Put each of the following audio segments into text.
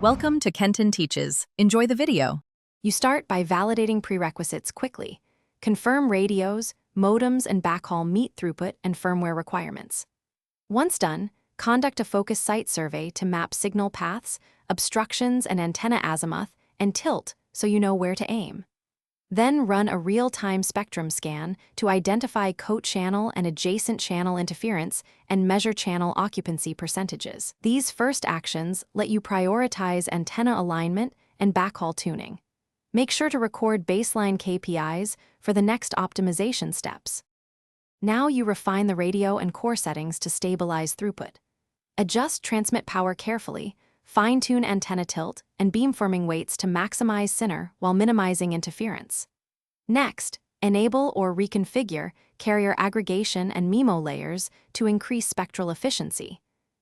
Welcome to Kenton Teaches. Enjoy the video. You start by validating prerequisites quickly. Confirm radios, modems, and backhaul meet throughput and firmware requirements. Once done, conduct a focus site survey to map signal paths, obstructions and antenna azimuth, and tilt so you know where to aim. Then run a real-time spectrum scan to identify co-channel and adjacent channel interference and measure channel occupancy percentages. These first actions let you prioritize antenna alignment and backhaul tuning. Make sure to record baseline KPIs for the next optimization steps. Now you refine the radio and core settings to stabilize throughput. Adjust transmit power carefully, fine-tune antenna tilt, and beamforming weights to maximize SINR while minimizing interference. Next, enable or reconfigure carrier aggregation and MIMO layers to increase spectral efficiency.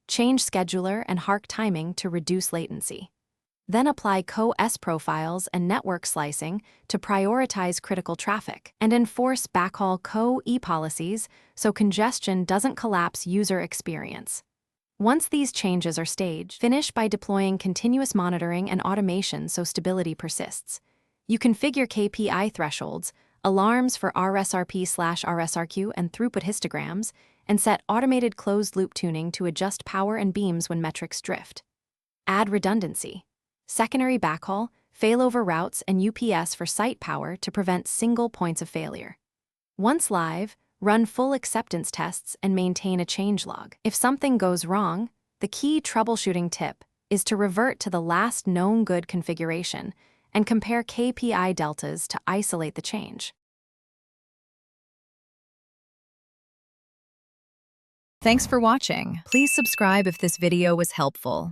Change scheduler and HARC timing to reduce latency. Then apply co-S profiles and network slicing to prioritize critical traffic, and enforce backhaul co-E policies so congestion doesn't collapse user experience. Once these changes are staged, finish by deploying continuous monitoring and automation so stability persists. You configure KPI thresholds, alarms for RSRP/RSRQ and throughput histograms, and set automated closed-loop tuning to adjust power and beams when metrics drift. Add redundancy. Secondary backhaul, failover routes, and UPS for site power to prevent single points of failure. Once live, run full acceptance tests and maintain a changelog. If something goes wrong, the key troubleshooting tip is to revert to the last known good configuration and compare KPI deltas to isolate the change. Thanks for watching. Please subscribe if this video was helpful.